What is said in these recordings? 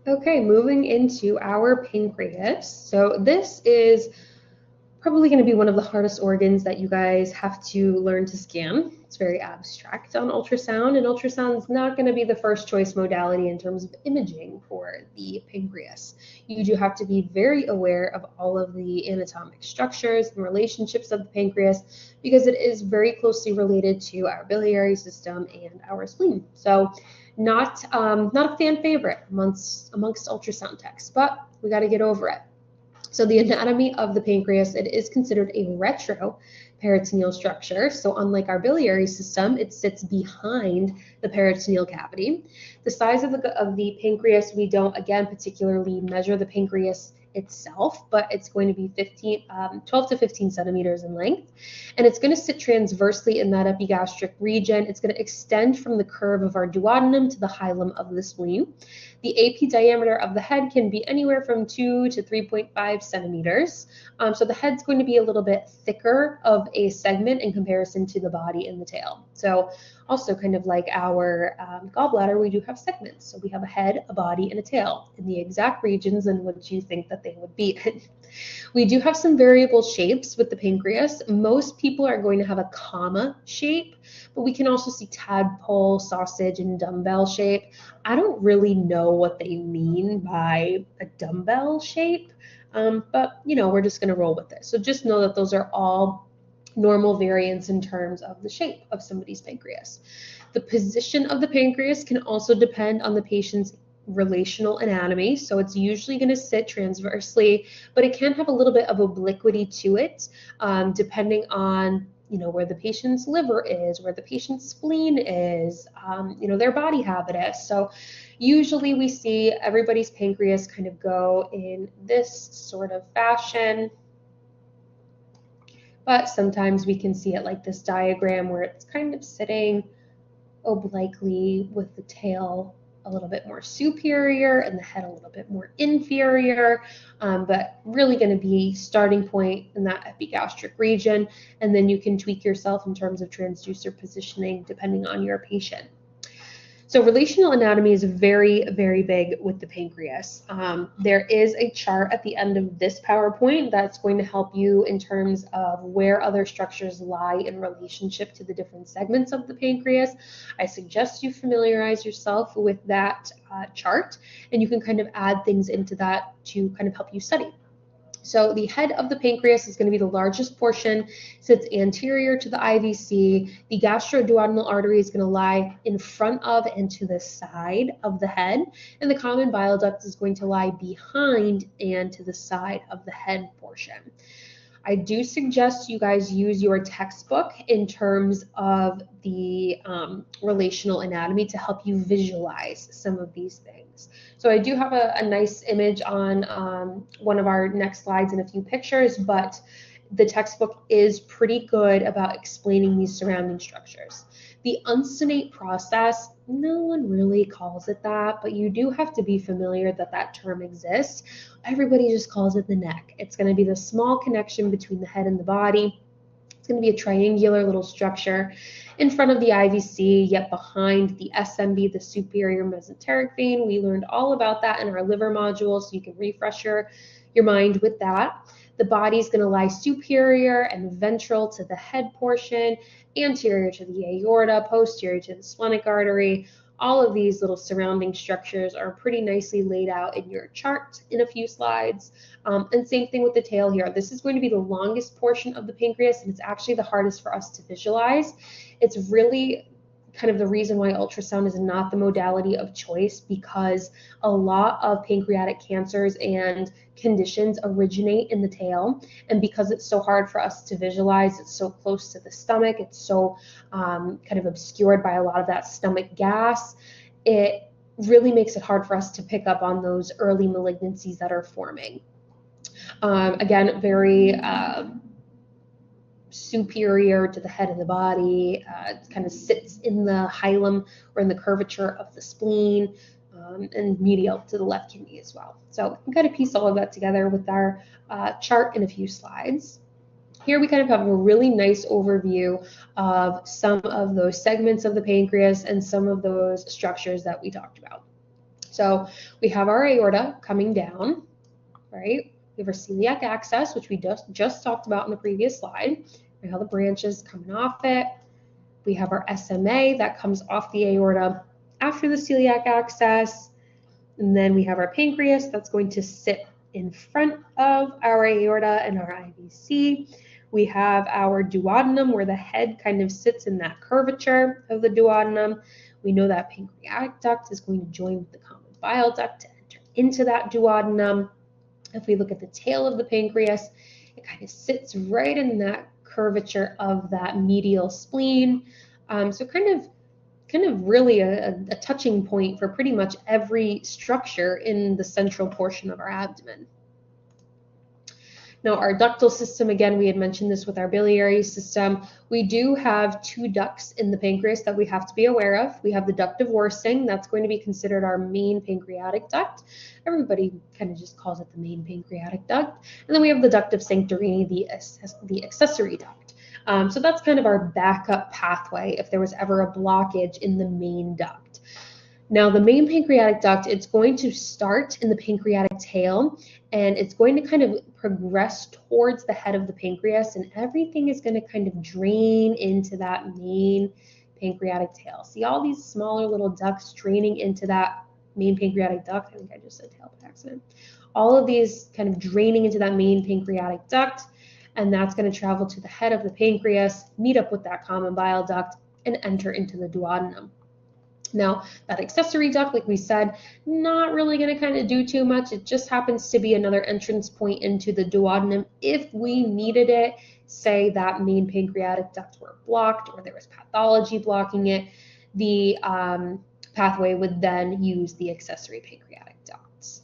Okay, moving into our pancreas. So this is probably going to be one of the hardest organs that you guys have to learn to scan. It's very abstract on ultrasound, and ultrasound is not going to be the first choice modality in terms of imaging for the pancreas. You do have to be very aware of all of the anatomic structures and relationships of the pancreas because it is very closely related to our biliary system and our spleen. So not a fan favorite amongst ultrasound techs, but we got to get over it. So the anatomy of the pancreas, it is considered a retroperitoneal structure. So unlike our biliary system, it sits behind the peritoneal cavity. The size of the pancreas, we don't, again, particularly measure the pancreas itself, but it's going to be 12 to 15 centimeters in length. And it's going to sit transversely in that epigastric region. It's going to extend from the curve of our duodenum to the hilum of the spleen. The AP diameter of the head can be anywhere from 2 to 3.5 centimeters. So the head's going to be a little bit thicker of a segment in comparison to the body and the tail. So also kind of like our gallbladder, we do have segments. So we have a head, a body, and a tail in the exact regions in which you think that they would be in. We do have some variable shapes with the pancreas. Most people are going to have a comma shape, but we can also see tadpole, sausage, and dumbbell shape. I don't really know what they mean by a dumbbell shape, but we're just going to roll with it. So just know that those are all normal variants in terms of the shape of somebody's pancreas. The position of the pancreas can also depend on the patient's relational anatomy. So it's usually going to sit transversely, but it can have a little bit of obliquity to it, depending on where the patient's liver is, where the patient's spleen is, their body habitus. So usually we see everybody's pancreas kind of go in this sort of fashion, but sometimes we can see it like this diagram where it's kind of sitting obliquely with the tail a little bit more superior and the head a little bit more inferior, but really going to be starting point in that epigastric region, and then you can tweak yourself in terms of transducer positioning depending on your patient. So relational anatomy is very, very big with the pancreas. There is a chart at the end of this PowerPoint that's going to help you in terms of where other structures lie in relationship to the different segments of the pancreas. I suggest you familiarize yourself with that chart, and you can kind of add things into that to kind of help you study. So the head of the pancreas is going to be the largest portion, sits anterior to the IVC. The gastroduodenal artery is going to lie in front of and to the side of the head, and the common bile duct is going to lie behind and to the side of the head portion. I do suggest you guys use your textbook in terms of the relational anatomy to help you visualize some of these things. So I do have a nice image on one of our next slides and a few pictures, but the textbook is pretty good about explaining these surrounding structures. The uncinate process, no one really calls it that, but you do have to be familiar that that term exists. Everybody just calls it the neck. It's going to be the small connection between the head and the body. It's going to be a triangular little structure in front of the IVC, yet behind the SMV, the superior mesenteric vein. We learned all about that in our liver module, so you can refresh your mind with that. The body is going to lie superior and ventral to the head portion, anterior to the aorta, posterior to the splenic artery. All of these little surrounding structures are pretty nicely laid out in your chart in a few slides. And same thing with the tail here. This is going to be the longest portion of the pancreas, and it's actually the hardest for us to visualize. It's really kind of the reason why ultrasound is not the modality of choice, because a lot of pancreatic cancers and conditions originate in the tail, and because it's so hard for us to visualize, it's so close to the stomach, it's so kind of obscured by a lot of that stomach gas, it really makes it hard for us to pick up on those early malignancies that are forming. Again, very superior to the head of the body. It kind of sits in the hilum or in the curvature of the spleen, and medial to the left kidney as well. So we kind of piece all of that together with our chart in a few slides. Here we kind of have a really nice overview of some of those segments of the pancreas and some of those structures that we talked about. So we have our aorta coming down, right? We have our celiac access, which we just talked about in the previous slide. We have the branches coming off it. We have our SMA that comes off the aorta after the celiac access. And then we have our pancreas that's going to sit in front of our aorta and our IVC. We have our duodenum where the head kind of sits in that curvature of the duodenum. We know that pancreatic duct is going to join with the common bile duct to enter into that duodenum. If we look at the tail of the pancreas, it kind of sits right in that curvature of that medial spleen. So kind of really a touching point for pretty much every structure in the central portion of our abdomen. Now, our ductal system, again, we had mentioned this with our biliary system. We do have two ducts in the pancreas that we have to be aware of. We have the duct of Wirsing. That's going to be considered our main pancreatic duct. Everybody kind of just calls it the main pancreatic duct. And then we have the duct of Sanctorini, the accessory duct. So that's kind of our backup pathway if there was ever a blockage in the main duct. Now, the main pancreatic duct, it's going to start in the pancreatic tail, and it's going to kind of progress towards the head of the pancreas, and everything is going to kind of drain into that main pancreatic tail. See all these smaller little ducts draining into that main pancreatic duct? I think I just said tail by accident. All of these kind of draining into that main pancreatic duct, and that's going to travel to the head of the pancreas, meet up with that common bile duct, and enter into the duodenum. Now, that accessory duct, like we said, not really going to kind of do too much. It just happens to be another entrance point into the duodenum if we needed it. Say that main pancreatic duct were blocked or there was pathology blocking it, the pathway would then use the accessory pancreatic ducts.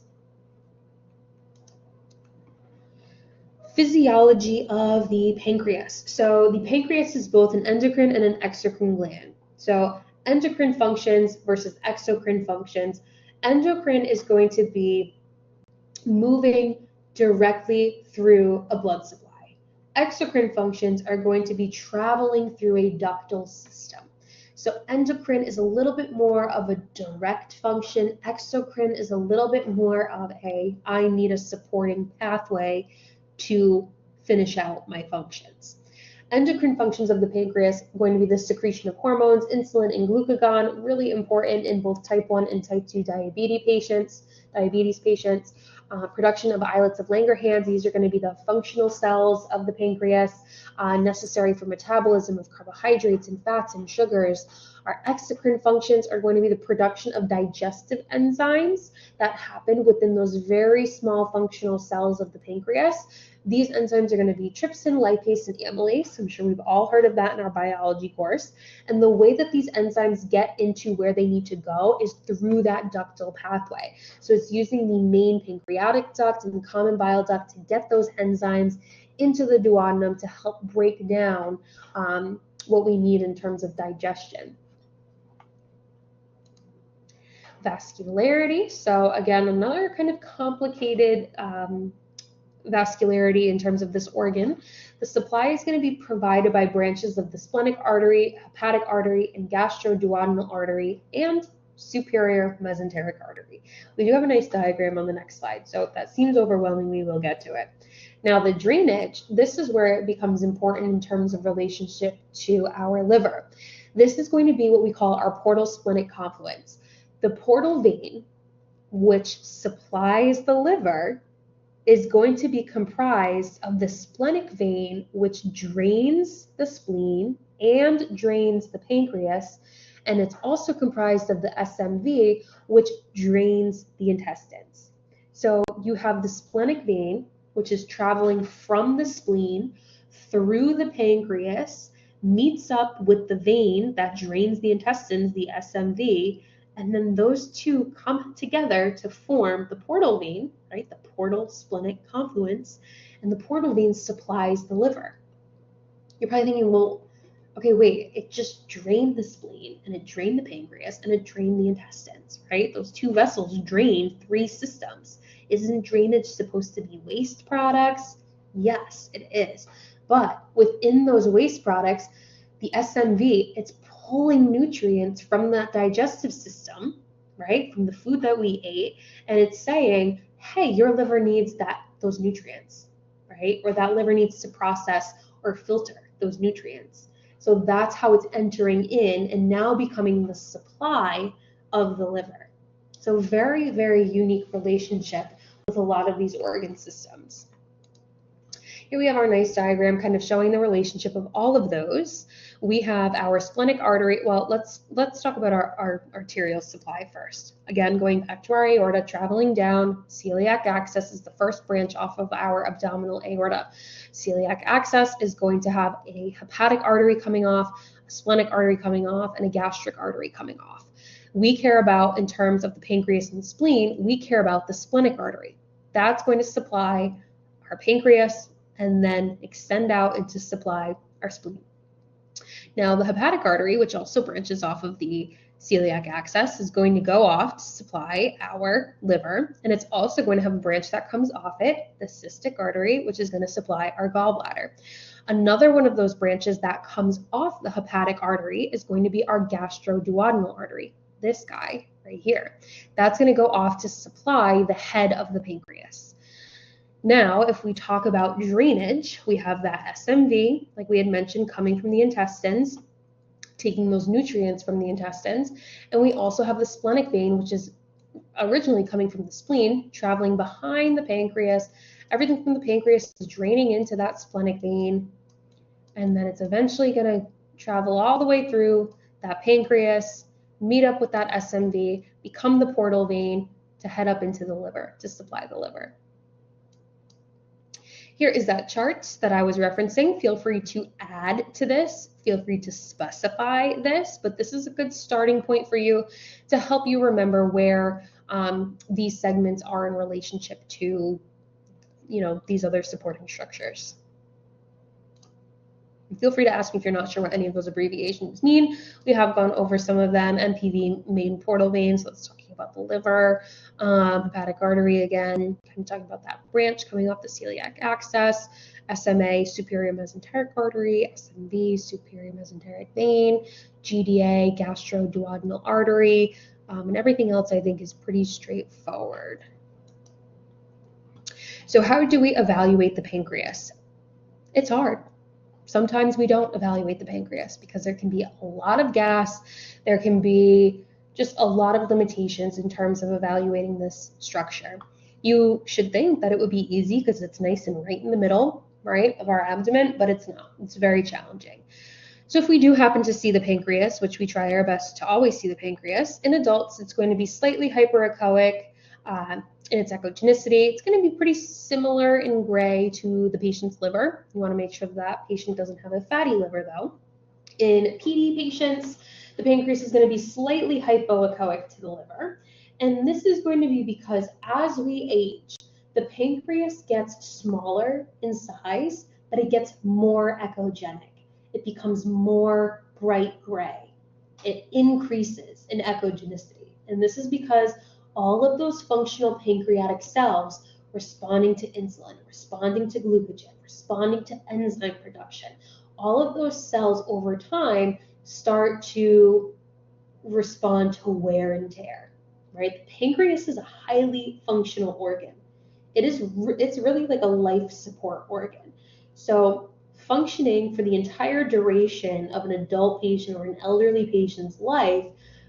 Physiology of the pancreas. So the pancreas is both an endocrine and an exocrine gland. So endocrine functions versus exocrine functions. Endocrine is going to be moving directly through a blood supply. Exocrine functions are going to be traveling through a ductal system. So endocrine is a little bit more of a direct function. Exocrine is a little bit more of I need a supporting pathway to finish out my functions. Endocrine functions of the pancreas are going to be the secretion of hormones, insulin, and glucagon, really important in both type 1 and type 2 diabetes patients. Production of islets of Langerhans, these are going to be the functional cells of the pancreas necessary for metabolism of carbohydrates and fats and sugars. Our exocrine functions are going to be the production of digestive enzymes that happen within those very small functional cells of the pancreas. These enzymes are going to be trypsin, lipase, and amylase. I'm sure we've all heard of that in our biology course. And the way that these enzymes get into where they need to go is through that ductal pathway. So it's using the main pancreatic duct and the common bile duct to get those enzymes into the duodenum to help break down what we need in terms of digestion. Vascularity. So again, another kind of complicated vascularity in terms of this organ. The supply is going to be provided by branches of the splenic artery, hepatic artery, and gastroduodenal artery, and superior mesenteric artery. We do have a nice diagram on the next slide, so if that seems overwhelming, we will get to it. Now, the drainage, this is where it becomes important in terms of relationship to our liver. This is going to be what we call our portal splenic confluence. The portal vein, which supplies the liver, is going to be comprised of the splenic vein, which drains the spleen and drains the pancreas, and it's also comprised of the SMV, which drains the intestines. So you have the splenic vein, which is traveling from the spleen through the pancreas, meets up with the vein that drains the intestines, the SMV, and then those two come together to form the portal vein, right? The portal splenic confluence, and the portal vein supplies the liver. You're probably thinking, well, okay, wait, it just drained the spleen, and it drained the pancreas, and it drained the intestines, right? Those two vessels drain 3 systems. Isn't drainage supposed to be waste products? Yes, it is. But within those waste products, the SMV, it's pulling nutrients from that digestive system, right, from the food that we ate, and it's saying, hey, your liver needs those nutrients, right? Or that liver needs to process or filter those nutrients. So that's how it's entering in and now becoming the supply of the liver. So very, very unique relationship with a lot of these organ systems. Here we have our nice diagram kind of showing the relationship of all of those. We have our splenic artery. Well, let's talk about our arterial supply first. Again, going back to our aorta, traveling down, celiac axis is the first branch off of our abdominal aorta. Celiac axis is going to have a hepatic artery coming off, a splenic artery coming off, and a gastric artery coming off. We care about, in terms of the pancreas and the spleen, we care about the splenic artery. That's going to supply our pancreas and then extend out and to supply our spleen. Now, the hepatic artery, which also branches off of the celiac axis, is going to go off to supply our liver, and it's also going to have a branch that comes off it, the cystic artery, which is going to supply our gallbladder. Another one of those branches that comes off the hepatic artery is going to be our gastroduodenal artery, this guy right here. That's going to go off to supply the head of the pancreas. Now, if we talk about drainage, we have that SMV, like we had mentioned, coming from the intestines, taking those nutrients from the intestines. And we also have the splenic vein, which is originally coming from the spleen, traveling behind the pancreas. Everything from the pancreas is draining into that splenic vein. And then it's eventually going to travel all the way through that pancreas, meet up with that SMV, become the portal vein to head up into the liver, to supply the liver. Here is that chart that I was referencing. Feel free to add to this. Feel free to specify this, but this is a good starting point for you to help you remember where these segments are in relationship to, these other supporting structures. Feel free to ask me if you're not sure what any of those abbreviations mean. We have gone over some of them. MPV, main portal vein, so that's talking about the liver. Hepatic artery, again, kind of talking about that branch coming off the celiac axis. SMA, superior mesenteric artery. SMV, superior mesenteric vein. GDA, gastroduodenal artery. And everything else I think is pretty straightforward. So how do we evaluate the pancreas? It's hard. Sometimes we don't evaluate the pancreas because there can be a lot of gas. There can be just a lot of limitations in terms of evaluating this structure. You should think that it would be easy because it's nice and right in the middle, right, of our abdomen, but it's not. It's very challenging. So if we do happen to see the pancreas, which we try our best to always see the pancreas, in adults, it's going to be slightly hyperechoic in its echogenicity. It's going to be pretty similar in gray to the patient's liver. You want to make sure that patient doesn't have a fatty liver, though. In PD patients, the pancreas is going to be slightly hypoechoic to the liver. And this is going to be because as we age, the pancreas gets smaller in size, but it gets more echogenic. It becomes more bright gray. It increases in echogenicity. And this is because all of those functional pancreatic cells responding to insulin, responding to glucogen, responding to enzyme production, all of those cells over time start to respond to wear and tear, right? The pancreas is a highly functional organ. It's really like a life support organ. So functioning for the entire duration of an adult patient or an elderly patient's life,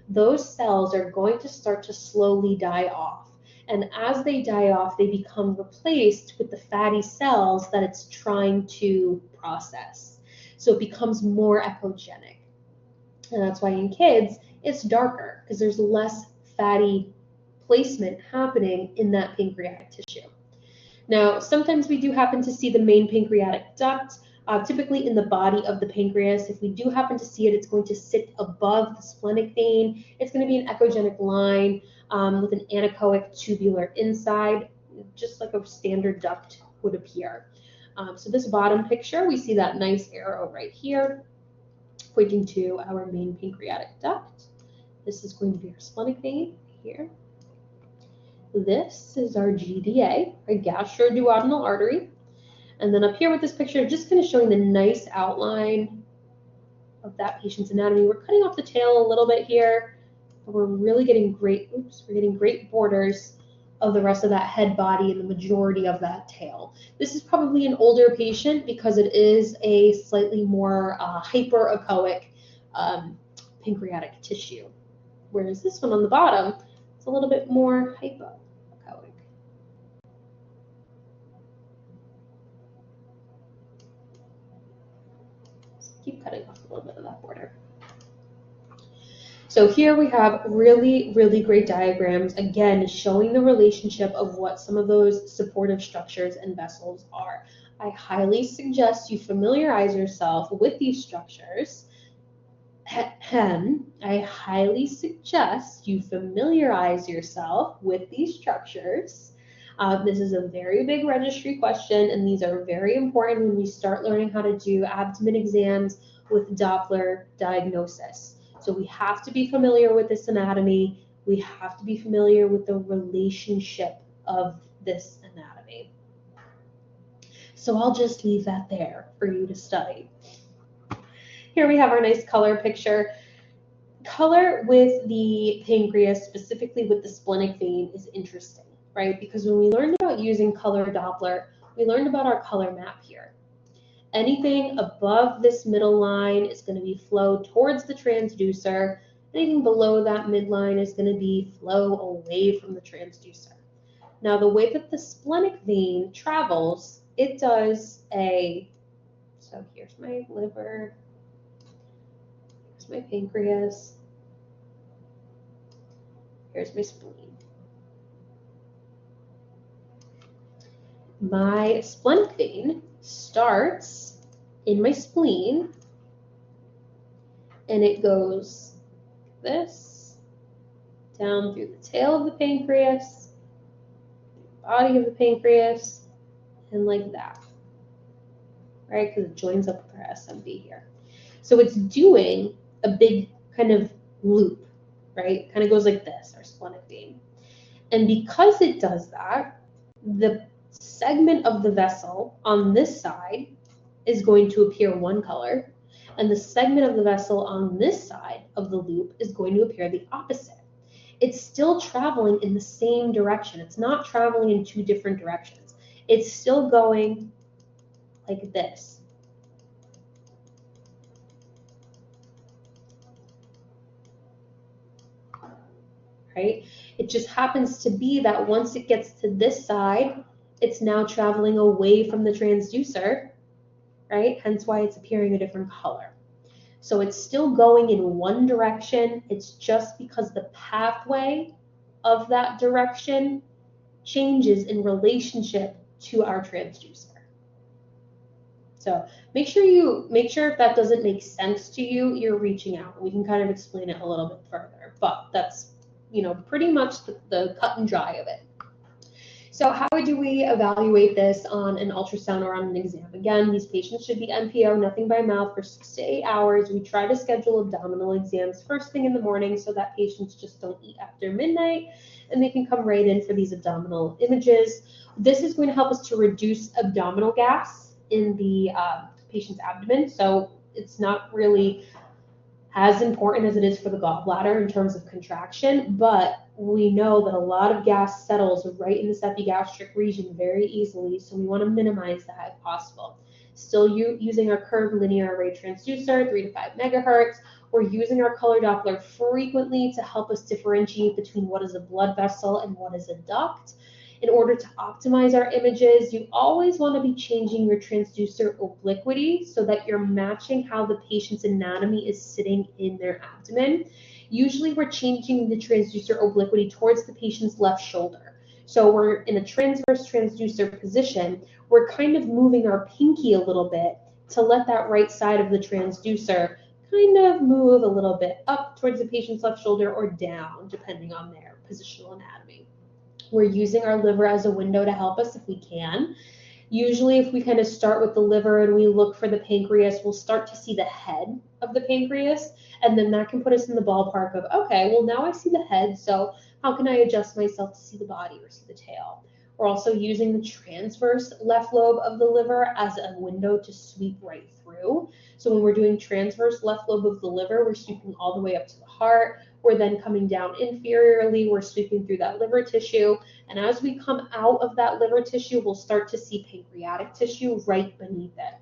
those cells are going to start to slowly die off. And as they die off, they become replaced with the fatty cells that it's trying to process. So it becomes more echogenic. And that's why in kids, it's darker because there's less fatty placement happening in that pancreatic tissue. Now, sometimes we do happen to see the main pancreatic duct, typically in the body of the pancreas. If we do happen to see it, it's going to sit above the splenic vein. It's going to be an echogenic line with an anechoic tubular inside, just like a standard duct would appear. So this bottom picture, we see that nice arrow right here, pointing to our main pancreatic duct. This is going to be our splenic vein here. This is our GDA, our gastroduodenal artery. And then up here with this picture, just kind of showing the nice outline of that patient's anatomy. We're cutting off the tail a little bit here, we're really getting great, we're getting great borders of the rest of that head body and the majority of that tail. This is probably an older patient because it is a slightly more hyperechoic pancreatic tissue, whereas this one on the bottom is a little bit more hypoechoic. Keep cutting off a little bit of that border. So here we have really, really great diagrams, again, showing the relationship of what some of those supportive structures and vessels are. I highly suggest you familiarize yourself with these structures. I highly suggest you familiarize yourself with these structures. This is a very big registry question, and these are very important when we start learning how to do abdomen exams with Doppler diagnosis. So we have to be familiar with this anatomy. We have to be familiar with the relationship of this anatomy. So I'll just leave that there for you to study. Here we have our nice color picture. Color with the pancreas, specifically with the splenic vein, is interesting, right? Because when we learned about using color Doppler, we learned about our color map here. Anything above this middle line is going to be flow towards the transducer. Anything below that midline is going to be flow away from the transducer. Now, the way that the splenic vein travels, it does so here's my liver, here's my pancreas, here's my spleen. My splenic vein starts in my spleen, and it goes this, down through the tail of the pancreas, body of the pancreas, and like that, right? Because it joins up with our SMV here. So it's doing a big kind of loop, right? It kind of goes like this, our splenic vein. And because it does that, the segment of the vessel on this side is going to appear one color, and the segment of the vessel on this side of the loop is going to appear the opposite. It's still traveling in the same direction. It's not traveling in two different directions. It's still going like this. Right? It just happens to be that once it gets to this side, it's now traveling away from the transducer, right? Hence why it's appearing a different color. So it's still going in one direction. It's just because the pathway of that direction changes in relationship to our transducer. So make sure if that doesn't make sense to you, you're reaching out. We can kind of explain it a little bit further, but that's, pretty much the cut and dry of it. So how do we evaluate this on an ultrasound or on an exam? Again, these patients should be NPO, nothing by mouth, for 6 to 8 hours. We try to schedule abdominal exams first thing in the morning so that patients just don't eat after midnight, and they can come right in for these abdominal images. This is going to help us to reduce abdominal gas in the patient's abdomen. So it's not really as important as it is for the gallbladder in terms of contraction, but we know that a lot of gas settles right in this epigastric region very easily, so we want to minimize that if possible. Still using our curved linear array transducer, 3 to 5 megahertz. We're using our color Doppler frequently to help us differentiate between what is a blood vessel and what is a duct. In order to optimize our images, you always want to be changing your transducer obliquity so that you're matching how the patient's anatomy is sitting in their abdomen. Usually we're changing the transducer obliquity towards the patient's left shoulder. So we're in a transverse transducer position. We're kind of moving our pinky a little bit to let that right side of the transducer kind of move a little bit up towards the patient's left shoulder or down, depending on their positional anatomy. We're using our liver as a window to help us if we can. Usually if we kind of start with the liver and we look for the pancreas, we'll start to see the head of the pancreas, and then that can put us in the ballpark of, okay, well now I see the head, so how can I adjust myself to see the body or see the tail? We're also using the transverse left lobe of the liver as a window to sweep right through. So when we're doing transverse left lobe of the liver, we're sweeping all the way up to the heart. We're then coming down inferiorly, we're sweeping through that liver tissue, and as we come out of that liver tissue, we'll start to see pancreatic tissue right beneath it.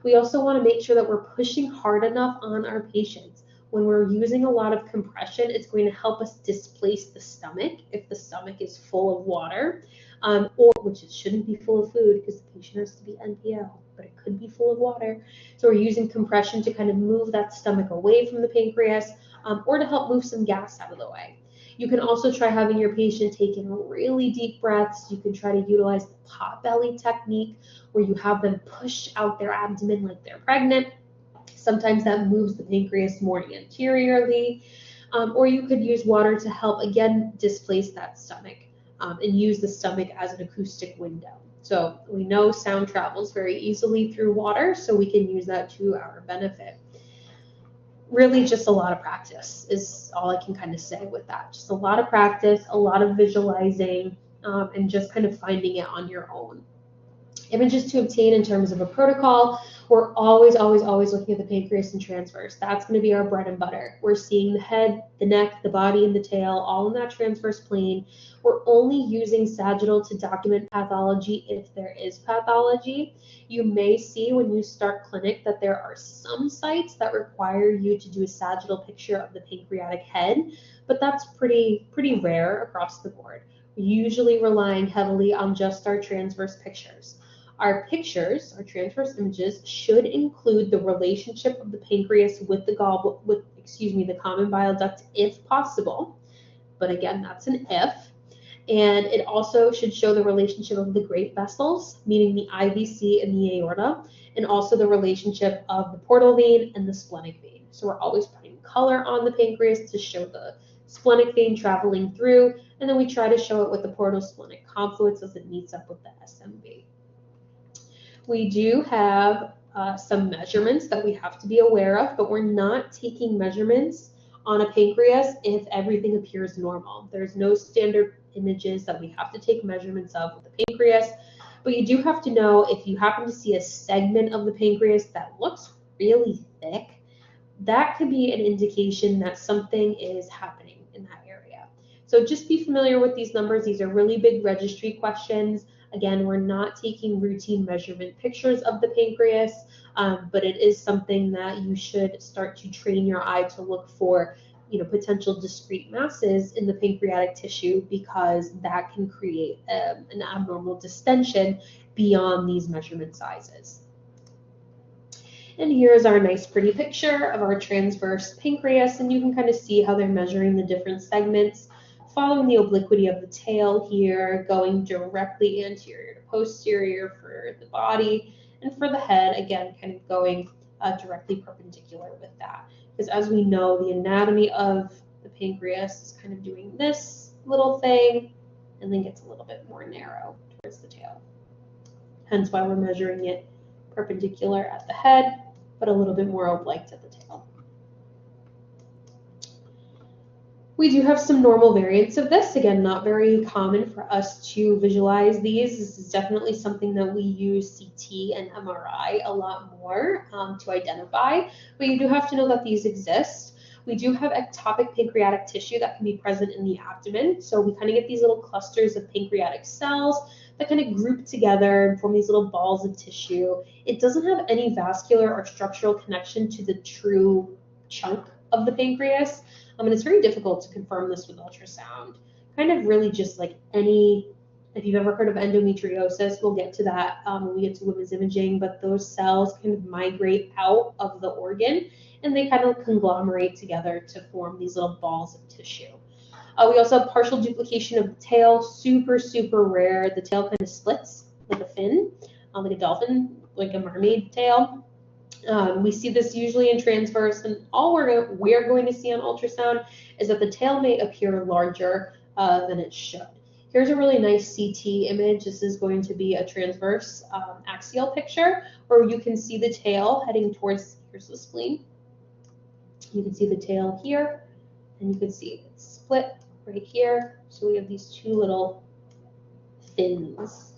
We also want to make sure that we're pushing hard enough on our patients. When we're using a lot of compression, it's going to help us displace the stomach if the stomach is full of water, or which it shouldn't be full of food because the patient has to be NPL, but it could be full of water. So we're using compression to kind of move that stomach away from the pancreas, or to help move some gas out of the way. You can also try having your patient take in really deep breaths. You can try to utilize the pot belly technique where you have them push out their abdomen like they're pregnant. Sometimes that moves the pancreas more anteriorly, or you could use water to help, again, displace that stomach, and use the stomach as an acoustic window. So we know sound travels very easily through water, so we can use that to our benefit. Really just a lot of practice is all I can kind of say with that. Just a lot of practice, a lot of visualizing, and just kind of finding it on your own. Images to obtain in terms of a protocol, we're always looking at the pancreas and transverse. That's going to be our bread and butter. We're seeing the head, the neck, the body, and the tail all in that transverse plane. We're only using sagittal to document pathology if there is pathology. You may see when you start clinic that there are some sites that require you to do a sagittal picture of the pancreatic head, but that's pretty rare across the board. We're usually relying heavily on just our transverse pictures. Our pictures, our transverse images, should include the relationship of the pancreas with the the common bile duct if possible. But again, that's an if. And it also should show the relationship of the great vessels, meaning the IVC and the aorta, and also the relationship of the portal vein and the splenic vein. So we're always putting color on the pancreas to show the splenic vein traveling through, and then we try to show it with the portal splenic confluence as it meets up with the SMV. We do have some measurements that we have to be aware of, but we're not taking measurements on a pancreas if everything appears normal. There's no standard images that we have to take measurements of with the pancreas, but you do have to know if you happen to see a segment of the pancreas that looks really thick, that could be an indication that something is happening in that area. So just be familiar with these numbers. These are really big registry questions. Again, we're not taking routine measurement pictures of the pancreas, but it is something that you should start to train your eye to look for, potential discrete masses in the pancreatic tissue, because that can create an abnormal distension beyond these measurement sizes. And here's our nice pretty picture of our transverse pancreas, and you can kind of see how they're measuring the different segments, following the obliquity of the tail here, going directly anterior to posterior for the body, and for the head, again, kind of going directly perpendicular with that. Because as we know, the anatomy of the pancreas is kind of doing this little thing, and then gets a little bit more narrow towards the tail. Hence why we're measuring it perpendicular at the head, but a little bit more oblique at the tail. We do have some normal variants of this. Again, not very common for us to visualize these. This is definitely something that we use CT and MRI a lot more to identify, but you do have to know that these exist. We do have ectopic pancreatic tissue that can be present in the abdomen. So we kind of get these little clusters of pancreatic cells that kind of group together and form these little balls of tissue. It doesn't have any vascular or structural connection to the true chunk of the pancreas. And it's very difficult to confirm this with ultrasound. Kind of really just like if you've ever heard of endometriosis, we'll get to that when we get to women's imaging, but those cells kind of migrate out of the organ and they kind of conglomerate together to form these little balls of tissue. We also have partial duplication of the tail, super rare. The tail kind of splits like a fin, like a dolphin, like a mermaid tail. We see this usually in transverse, and all we're going to see on ultrasound is that the tail may appear larger than it should. Here's a really nice CT image. This is going to be a transverse axial picture where you can see the tail heading towards, here's the spleen. You can see the tail here, and you can see it's split right here. So we have these two little fins.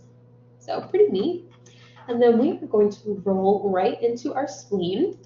So pretty neat. And then we are going to roll right into our spleen.